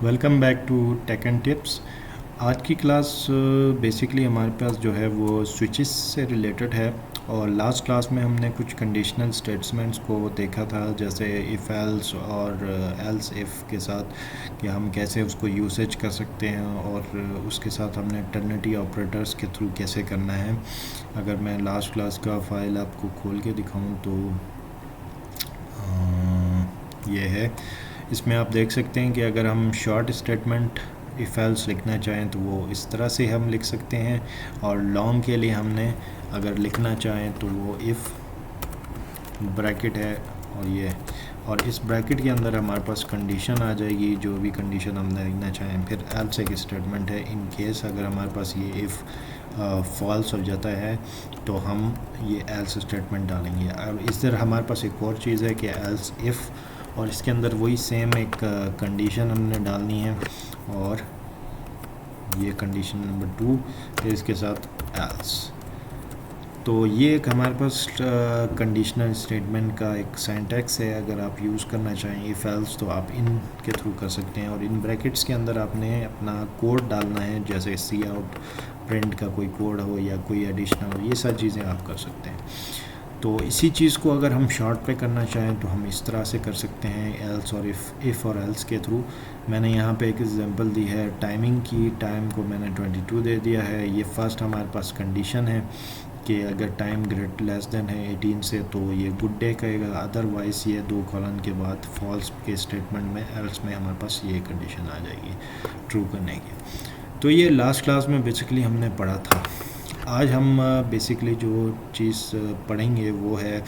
Welcome back to tech and tips. आज की class basically हमारे पास जो है वो स्विचेस से रिलेटेड है। और लास्ट क्लास में हमने कुछ कंडीशनल स्टेटमेंट्स को देखा था, जैसे इफ़ एल्स और एल्स इफ़ के साथ कि हम कैसे उसको यूसेज कर सकते हैं, और उसके साथ हमने टर्निटी ऑपरेटर्स के थ्रू कैसे करना है। अगर मैं लास्ट क्लास का फ़ाइल आपको खोल के दिखाऊं तो ये है। इसमें आप देख सकते हैं कि अगर हम शॉर्ट स्टेटमेंट इफ़ एल्स लिखना चाहें तो वो इस तरह से हम लिख सकते हैं, और लॉन्ग के लिए हमने अगर लिखना चाहें तो वो इफ़ ब्रैकेट है और इस ब्रैकेट के अंदर हमारे पास कंडीशन आ जाएगी, जो भी कंडीशन हमने लिखना चाहें। फिर एल्स एक स्टेटमेंट है, इन केस अगर हमारे पास ये इफ़ फॉल्स हो जाता है तो हम ये एल्स स्टेटमेंट डालेंगे। अब इस तरह हमारे पास एक और चीज़ है कि एल्स इफ़, और इसके अंदर वही सेम एक कंडीशन हमने डालनी है, और ये कंडीशन नंबर 2 फिर इसके साथ एल्स। तो ये एक हमारे पास कंडीशनल स्टेटमेंट का एक सिंटैक्स है। अगर आप यूज़ करना चाहें इफ़ एल्स तो आप इन के थ्रू कर सकते हैं, और इन ब्रैकेट्स के अंदर आपने अपना कोड डालना है, जैसे सी आउट प्रिंट का कोई कोड हो या कोई एडिशनल, ये सब चीज़ें आप कर सकते हैं। तो इसी चीज़ को अगर हम शॉर्ट पे करना चाहें तो हम इस तरह से कर सकते हैं, एल्स और इफ़ और एल्स के थ्रू। मैंने यहाँ पे एक एग्जांपल दी है टाइमिंग की। टाइम को मैंने 22 दे दिया है। ये फर्स्ट हमारे पास कंडीशन है कि अगर टाइम ग्रेट लेस देन है 18 से तो ये गुड डे कहेगा, अदरवाइज़ ये 2 कॉलन के बाद फॉल्स के स्टेटमेंट में एल्स में हमारे पास ये कंडीशन आ जाएगी ट्रू करने की। तो ये लास्ट क्लास में बेसिकली हमने पढ़ा था। आज हम बेसिकली जो चीज़ पढ़ेंगे वो है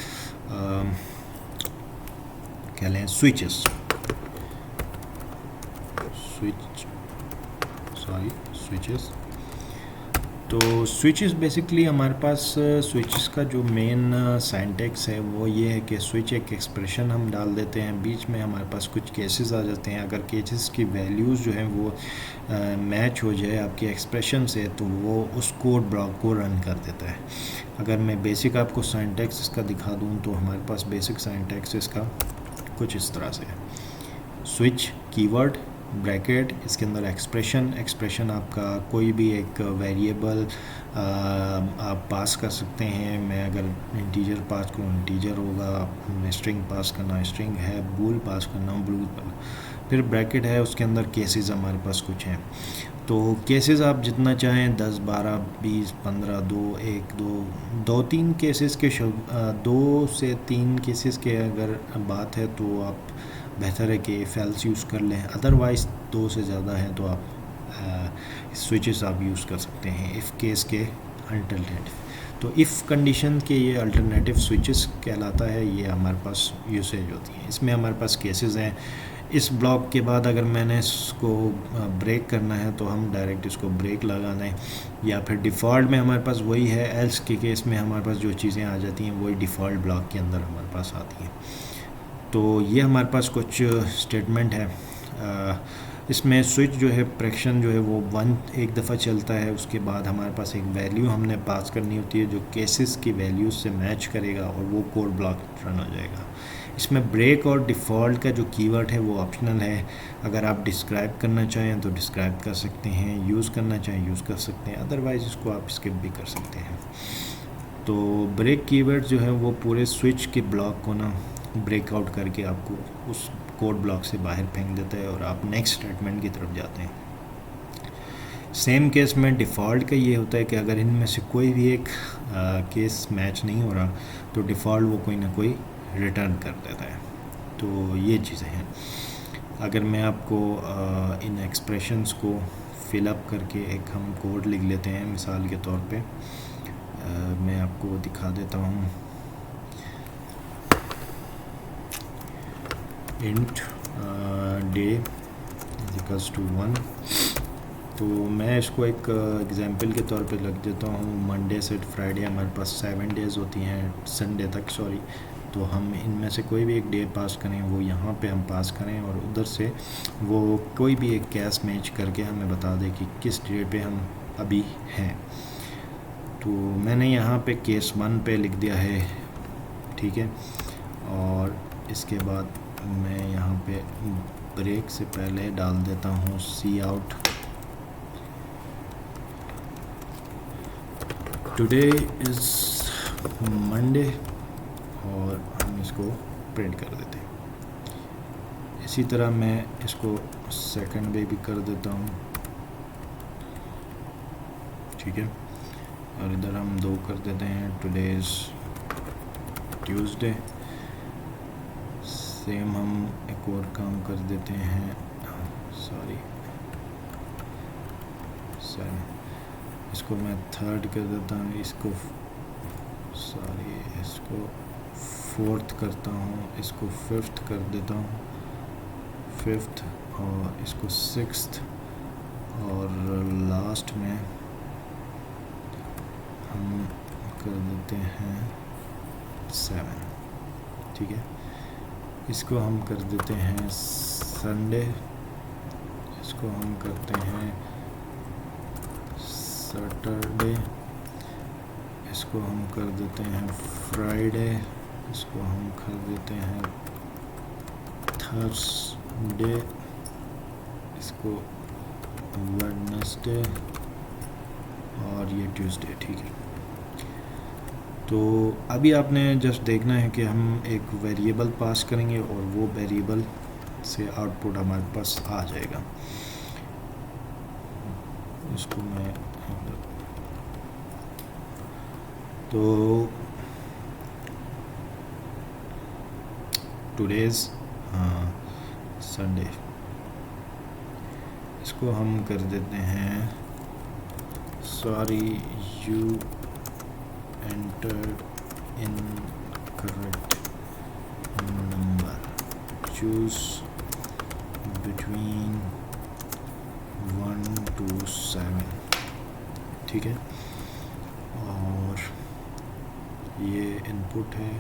कह लें स्विचेस। स्विचेस। तो स्विचेस बेसिकली हमारे पास स्विचेस का जो मेन सिंटैक्स है वो ये है कि स्विच एक एक्सप्रेशन हम डाल देते हैं, बीच में हमारे पास कुछ केसेस आ जाते हैं। अगर केसेस की वैल्यूज़ जो हैं वो मैच हो जाए आपके एक्सप्रेशन से तो वो उस कोड ब्लॉक को रन कर देता है। अगर मैं बेसिक आपको सिंटैक्स इसका दिखा दूँ तो हमारे पास बेसिक सिंटैक्स इसका कुछ इस तरह से है। स्विच कीवर्ड ब्रैकेट, इसके अंदर एक्सप्रेशन आपका कोई भी एक वेरिएबल आप पास कर सकते हैं। मैं अगर इंटीजर पास करूँ इंटीजर होगा, मैं स्ट्रिंग पास करना स्ट्रिंग है, बूल पास करना बूल। फिर ब्रैकेट है, उसके अंदर केसेस हमारे पास कुछ हैं। तो केसेस आप जितना चाहें 10, 12, 20, 15, 2, 1, 2, 3 केसेस के 2 से 3 केसेस के अगर बात है तो आप बेहतर है कि इफ़ एल्स यूज़ कर लें। अदरवाइज़ 2 से ज़्यादा हैं तो आप स्विचेस आप यूज़ कर सकते हैं इफ़ केस के अल्टरनेटिव। तो इफ़ कंडीशन के ये अल्टरनेटिव स्विचेस कहलाता है, ये हमारे पास यूसेज होती है। इसमें हमारे पास केसेस हैं। इस ब्लॉक के बाद अगर मैंने इसको ब्रेक करना है तो हम डायरेक्ट इसको ब्रेक लगा दें, या फिर डिफ़ॉल्ट में हमारे पास वही है। एल्स के केस में हमारे पास जो चीज़ें आ जाती हैं वही डिफ़ॉल्ट ब्लॉक के अंदर हमारे पास आती हैं। तो ये हमारे पास कुछ स्टेटमेंट है। इसमें स्विच जो है प्रेक्शन जो है वो 1 एक दफ़ा चलता है, उसके बाद हमारे पास एक वैल्यू हमने पास करनी होती है जो केसेस की वैल्यूज़ से मैच करेगा, और वो कोड ब्लॉक रन हो जाएगा। इसमें ब्रेक और डिफ़ॉल्ट का जो कीवर्ड है वो ऑप्शनल है। अगर आप डिस्क्राइब करना चाहें तो डिस्क्राइब कर सकते हैं, यूज़ करना चाहें यूज़ कर सकते हैं, अदरवाइज़ इसको आप स्किप भी कर सकते हैं। तो ब्रेक कीवर्ड जो है वो पूरे स्विच के ब्लॉक को ना ब्रेकआउट करके आपको उस कोड ब्लॉक से बाहर फेंक देता है, और आप नेक्स्ट स्टेटमेंट की तरफ जाते हैं। सेम केस में डिफ़ॉल्ट का ये होता है कि अगर इनमें से कोई भी एक केस मैच नहीं हो रहा तो डिफ़ॉल्ट वो कोई ना कोई रिटर्न कर देता है। तो ये चीज़ें हैं। अगर मैं आपको इन एक्सप्रेशंस को फिलअप करके एक हम कोड लिख लेते हैं मिसाल के तौर पे, मैं आपको दिखा देता हूँ। Int d equals to 1। तो मैं इसको एक एग्जांपल के तौर पे लग देता हूँ। मंडे से फ्राइडे हमारे पास 7 डेज़ होती हैं, संडे तक सॉरी। तो हम इनमें से कोई भी एक डे पास करें, वो यहाँ पे हम पास करें, और उधर से वो कोई भी एक कैश मैच करके हमें बता दे कि किस डे पे हम अभी हैं। तो मैंने यहाँ पे केस 1 पे लिख दिया है, ठीक है। और इसके बाद मैं यहाँ पे ब्रेक से पहले डाल देता हूँ सी आउट। टुडे इज़ मंडे और हम इसको प्रिंट कर देते हैं। इसी तरह मैं इसको सेकंड डे भी कर देता हूँ, ठीक है। और इधर हम 2 कर देते हैं, टुडे इज़ ट्यूसडे। सेम हम एक और काम कर देते हैं, सॉरी 7, इसको मैं थर्ड कर देता हूँ, इसको इसको फोर्थ करता हूँ, इसको फिफ्थ कर देता हूँ, फिफ्थ, और इसको सिक्स्थ, और लास्ट में हम कर देते हैं 7, ठीक है। इसको हम कर देते हैं संडे, इसको हम करते हैं सैटरडे, इसको हम कर देते हैं फ्राइडे, इसको हम कर देते हैं थर्सडे, इसको वेडनेसडे, और ये ट्यूसडे, ठीक है। तो अभी आपने जस्ट देखना है कि हम एक वेरिएबल पास करेंगे और वो वेरिएबल से आउटपुट हमारे पास आ जाएगा। इसको मैं तो टुडेज़ संडे, इसको हम कर देते हैं sorry you entered incorrect number, choose between 1 to 7, ठीक है। और ये इनपुट है,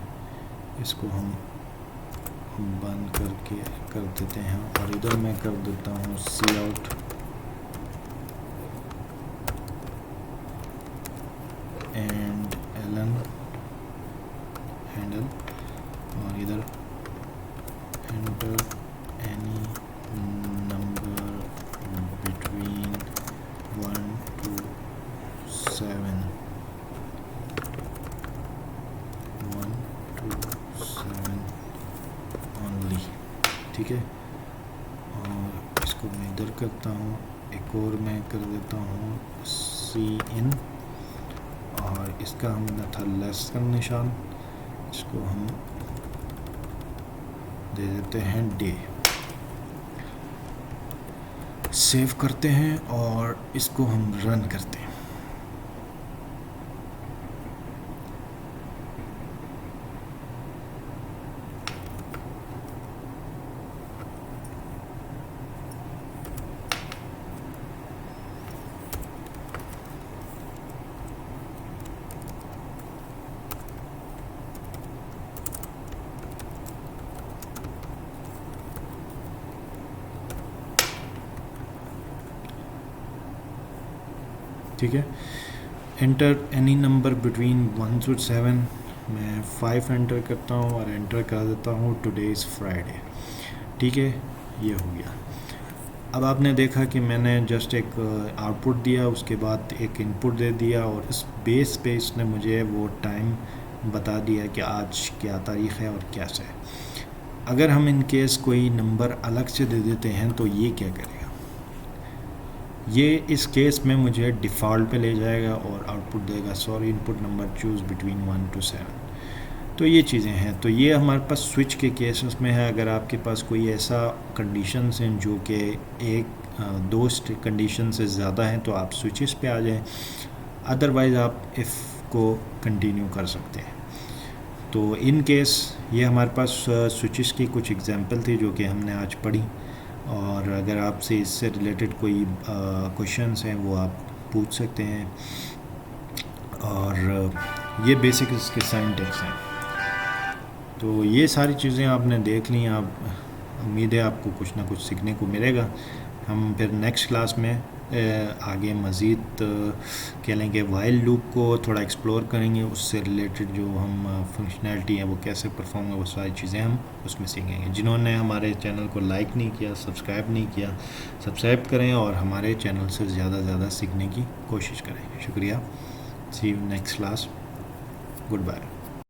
इसको हम बंद करके कर देते हैं, और इधर मैं कर देता हूँ सी आउट एंड एलन हैंडल, और इधर enter any number between 1 to 7, 1 to 7 only, ठीक है। और इसको मैं इधर करता हूँ, एक और मैं कर देता हूँ सी इन, और इसका हमने था लेस का निशान, इसको हम दे देते हैं डे। सेव करते हैं और इसको हम रन करते हैं। ठीक है, enter any number between 1 to 7, मैं 5 एंटर करता हूँ और एंटर कर देता हूँ टुडे इज़ फ्राइडे, ठीक है। ये हो गया। अब आपने देखा कि मैंने जस्ट एक आउटपुट दिया, उसके बाद एक इनपुट दे दिया, और इस बेस पे इसने मुझे वो टाइम बता दिया कि आज क्या तारीख़ है और क्या से। अगर हम इन केस कोई नंबर अलग से दे देते हैं तो ये क्या करेगा, ये इस केस में मुझे डिफ़ॉल्ट पे ले जाएगा और आउटपुट देगा sorry input number choose between 1 to 7। तो ये चीज़ें हैं। तो ये हमारे पास स्विच के केसेस में है। अगर आपके पास कोई ऐसा कंडीशंस हैं जो कि दो कंडीशन से ज़्यादा हैं तो आप स्विचेस पे आ जाएं, अदरवाइज़ आप इफ़ को कंटिन्यू कर सकते हैं। तो इन केस ये हमारे पास स्विचेस की कुछ एग्जांपल थी जो कि हमने आज पढ़ी, और अगर आपसे इससे रिलेटेड कोई क्वेश्चंस हैं वो आप पूछ सकते हैं। और ये बेसिक इसके सिंटैक्स हैं। तो ये सारी चीज़ें आपने देख ली। आप उम्मीद है आपको कुछ ना कुछ सीखने को मिलेगा। हम फिर नेक्स्ट क्लास में आगे मज़ीद कह लें कि वाइल लूप को थोड़ा एक्सप्लोर करेंगे, उससे रिलेटेड जो हम फंक्शनैलिटी है वो कैसे परफॉर्म है, वो सारी चीज़ें हम उसमें सीखेंगे। जिन्होंने हमारे चैनल को लाइक नहीं किया, सब्सक्राइब नहीं किया, सब्सक्राइब करें और हमारे चैनल से ज़्यादा से ज़्यादा सीखने की कोशिश करें। शुक्रिया। See you next class. Good bye.